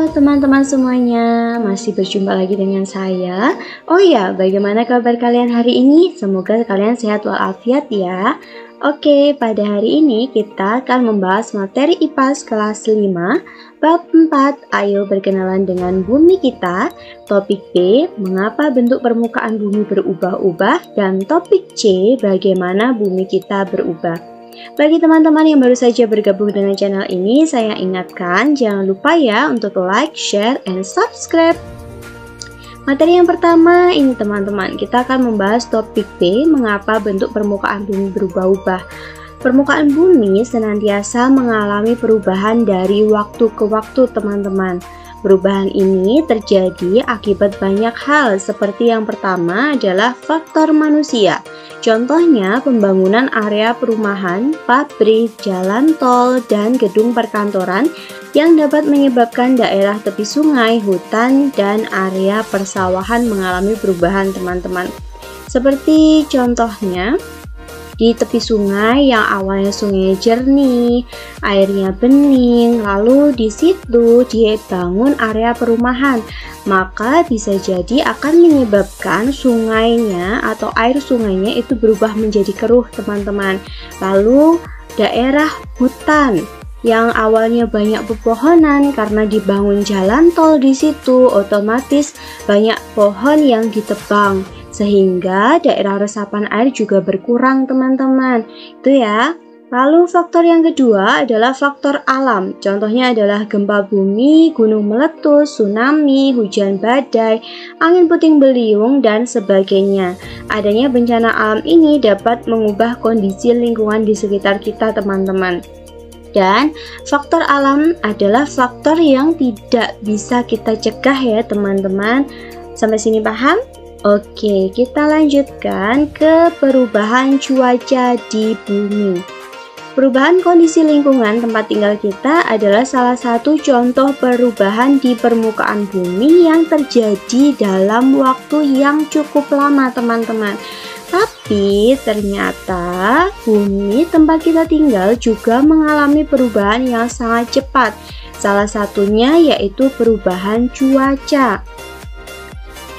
teman-teman semuanya, masih berjumpa lagi dengan saya. Oh ya, bagaimana kabar kalian hari ini? Semoga kalian sehat walafiat ya. Oke, pada hari ini kita akan membahas materi IPAS kelas 5, bab 4, ayo berkenalan dengan bumi kita. Topik B, mengapa bentuk permukaan bumi berubah-ubah. Dan topik C, bagaimana bumi kita berubah. Bagi teman-teman yang baru saja bergabung dengan channel ini, saya ingatkan jangan lupa ya untuk like, share, and subscribe. Materi yang pertama ini teman-teman, kita akan membahas topik B, mengapa bentuk permukaan bumi berubah-ubah. Permukaan bumi senantiasa mengalami perubahan dari waktu ke waktu teman-teman. Perubahan ini terjadi akibat banyak hal, seperti yang pertama adalah faktor manusia. Contohnya pembangunan area perumahan, pabrik, jalan tol, dan gedung perkantoran yang dapat menyebabkan daerah tepi sungai, hutan, dan area persawahan mengalami perubahan teman-teman. Seperti contohnya di tepi sungai yang awalnya sungainya jernih, airnya bening, lalu di situ dibangun area perumahan, maka bisa jadi akan menyebabkan sungainya atau air sungainya itu berubah menjadi keruh teman-teman. Lalu daerah hutan yang awalnya banyak pepohonan karena dibangun jalan tol di situ, otomatis banyak pohon yang ditebang sehingga daerah resapan air juga berkurang teman-teman. Itu ya. Lalu faktor yang kedua adalah faktor alam. Contohnya adalah gempa bumi, gunung meletus, tsunami, hujan badai, angin puting beliung, dan sebagainya. Adanya bencana alam ini dapat mengubah kondisi lingkungan di sekitar kita teman-teman. Dan faktor alam adalah faktor yang tidak bisa kita cegah ya teman-teman. Sampai sini paham? Oke, kita lanjutkan ke perubahan cuaca di bumi. Perubahan kondisi lingkungan tempat tinggal kita adalah salah satu contoh perubahan di permukaan bumi yang terjadi dalam waktu yang cukup lama teman-teman. Tapi ternyata bumi tempat kita tinggal juga mengalami perubahan yang sangat cepat. Salah satunya yaitu perubahan cuaca.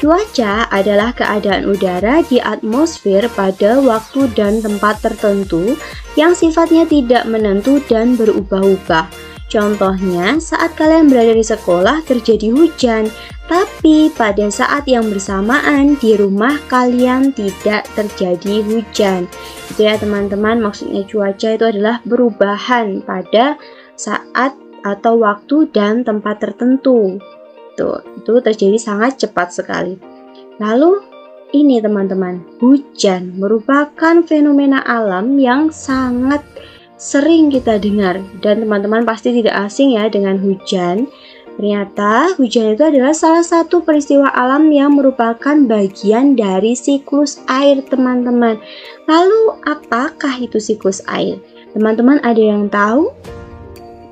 Cuaca adalah keadaan udara di atmosfer pada waktu dan tempat tertentu yang sifatnya tidak menentu dan berubah-ubah. Contohnya, saat kalian berada di sekolah terjadi hujan, tapi pada saat yang bersamaan di rumah kalian tidak terjadi hujan. Itu ya teman-teman, maksudnya cuaca itu adalah perubahan pada saat atau waktu dan tempat tertentu. Itu terjadi sangat cepat sekali. Lalu ini teman-teman, hujan merupakan fenomena alam yang sangat sering kita dengar dan teman-teman pasti tidak asing ya dengan hujan. Ternyata hujan itu adalah salah satu peristiwa alam yang merupakan bagian dari siklus air teman-teman. Lalu apakah itu siklus air? Teman-teman ada yang tahu?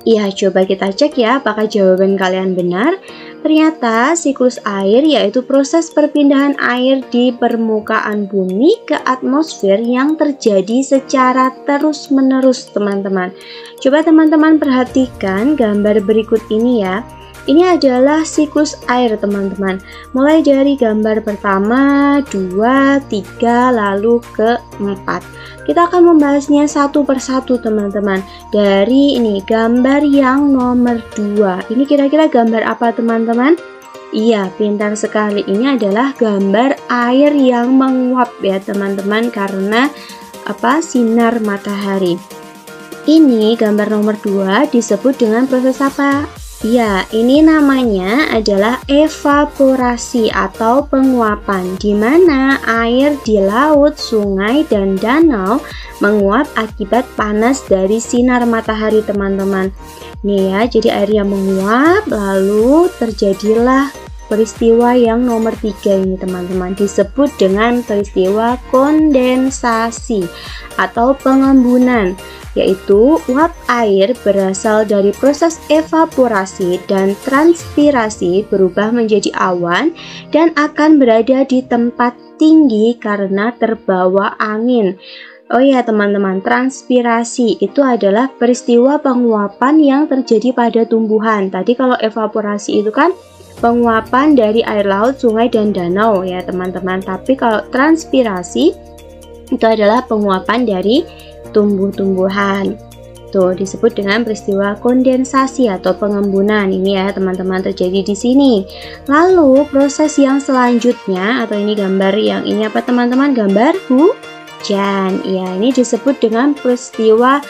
Ya, coba kita cek ya apakah jawaban kalian benar. Ternyata siklus air yaitu proses perpindahan air di permukaan bumi ke atmosfer yang terjadi secara terus-menerus teman-teman. Coba teman-teman perhatikan gambar berikut ini ya. Ini adalah siklus air teman-teman. Mulai dari gambar pertama, 2, 3, lalu ke 4. Kita akan membahasnya satu persatu teman-teman. Dari ini gambar yang nomor 2. Ini kira-kira gambar apa teman-teman? Iya, pintar sekali. Ini adalah gambar air yang menguap ya teman-teman karena sinar matahari. Ini gambar nomor 2 disebut dengan proses apa? Ya, ini namanya adalah evaporasi atau penguapan, di mana air di laut, sungai, dan danau menguap akibat panas dari sinar matahari teman-teman. Nih ya, jadi air yang menguap, lalu terjadilah peristiwa yang nomor 3 ini teman-teman, disebut dengan peristiwa kondensasi atau pengembunan. Yaitu uap air berasal dari proses evaporasi dan transpirasi berubah menjadi awan dan akan berada di tempat tinggi karena terbawa angin. Oh ya teman-teman, transpirasi itu adalah peristiwa penguapan yang terjadi pada tumbuhan. Tadi kalau evaporasi itu kan penguapan dari air laut, sungai, dan danau ya teman-teman. Tapi kalau transpirasi itu adalah penguapan dari tumbuh-tumbuhan. Tuh disebut dengan peristiwa kondensasi atau pengembunan. Ini ya teman-teman terjadi di sini. Lalu proses yang selanjutnya, atau ini gambar yang ini apa teman-teman? Gambar hujan. Ya, ini disebut dengan peristiwa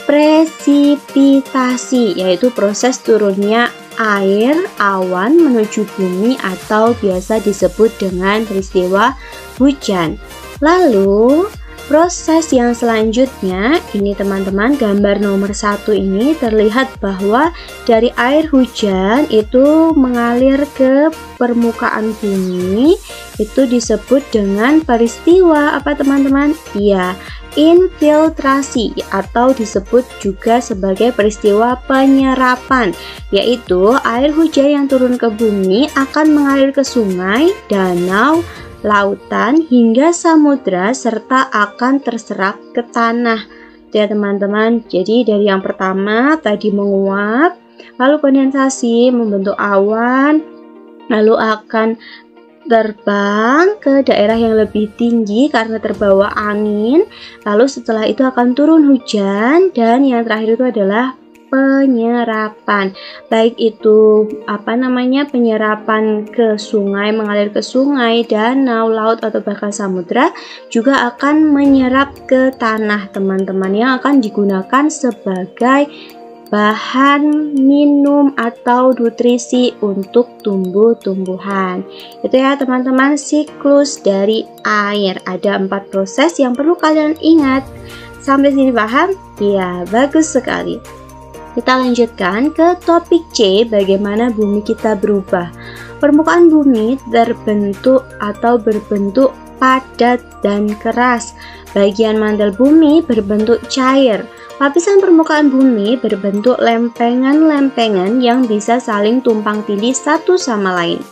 presipitasi, yaitu proses turunnya air awan menuju bumi atau biasa disebut dengan peristiwa hujan. Lalu proses yang selanjutnya, ini teman-teman gambar nomor 1 ini terlihat bahwa dari air hujan itu mengalir ke permukaan bumi, itu disebut dengan peristiwa apa teman-teman? Iya, infiltrasi atau disebut juga sebagai peristiwa penyerapan, yaitu air hujan yang turun ke bumi akan mengalir ke sungai, danau, lautan hingga samudra serta akan terserap ke tanah. Ya teman-teman, jadi dari yang pertama tadi menguap, lalu kondensasi membentuk awan, lalu akan terbang ke daerah yang lebih tinggi karena terbawa angin, lalu setelah itu akan turun hujan, dan yang terakhir itu adalah penyerapan, baik itu penyerapan ke sungai, mengalir ke sungai, danau, laut, atau bahkan samudra, juga akan menyerap ke tanah teman-teman, yang akan digunakan sebagai bahan minum atau nutrisi untuk tumbuh-tumbuhan. Itu ya teman-teman, siklus dari air. Ada 4 proses yang perlu kalian ingat. Sampai sini paham? Iya, bagus sekali. Kita lanjutkan ke topik C, bagaimana bumi kita berubah. Permukaan bumi terbentuk atau berbentuk padat dan keras. Bagian mantel bumi berbentuk cair. Lapisan permukaan bumi berbentuk lempengan-lempengan yang bisa saling tumpang tindih satu sama lain.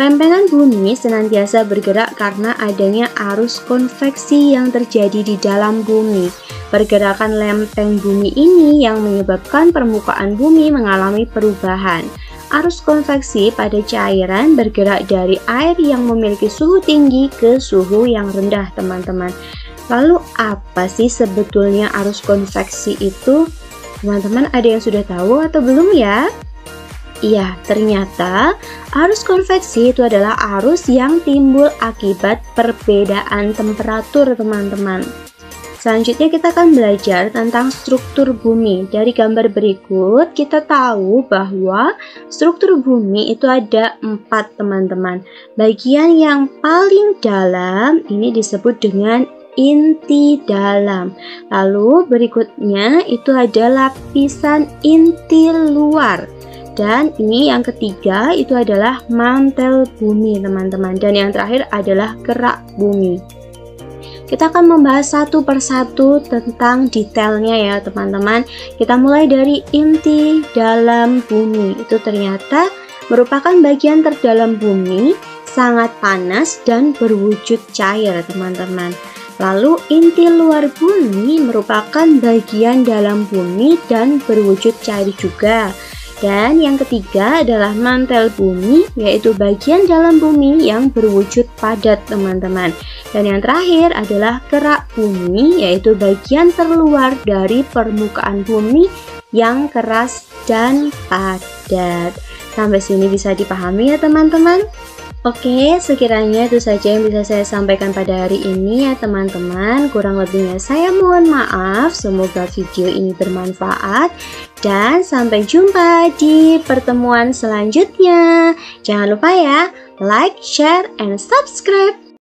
Lempengan bumi senantiasa bergerak karena adanya arus konveksi yang terjadi di dalam bumi. Pergerakan lempeng bumi ini yang menyebabkan permukaan bumi mengalami perubahan. Arus konveksi pada cairan bergerak dari air yang memiliki suhu tinggi ke suhu yang rendah, teman-teman. Lalu apa sih sebetulnya arus konveksi itu? Teman-teman ada yang sudah tahu atau belum ya? Iya, ternyata arus konveksi itu adalah arus yang timbul akibat perbedaan temperatur, teman-teman. Selanjutnya kita akan belajar tentang struktur bumi. Dari gambar berikut kita tahu bahwa struktur bumi itu ada 4 teman-teman. Bagian yang paling dalam ini disebut dengan inti dalam. Lalu berikutnya itu ada lapisan inti luar. Dan ini yang ketiga itu adalah mantel bumi teman-teman. Dan yang terakhir adalah kerak bumi. Kita akan membahas satu persatu tentang detailnya ya teman-teman. Kita mulai dari inti dalam bumi. Itu ternyata merupakan bagian terdalam bumi, sangat panas dan berwujud cair teman-teman. Lalu inti luar bumi merupakan bagian dalam bumi dan berwujud cair juga. Dan yang ketiga adalah mantel bumi, yaitu bagian dalam bumi yang berwujud padat teman-teman. Dan yang terakhir adalah kerak bumi, yaitu bagian terluar dari permukaan bumi yang keras dan padat. Sampai sini bisa dipahami ya teman-teman? Oke, sekiranya itu saja yang bisa saya sampaikan pada hari ini ya teman-teman. Kurang lebihnya saya mohon maaf. Semoga video ini bermanfaat. Dan sampai jumpa di pertemuan selanjutnya. Jangan lupa ya, like, share, and subscribe.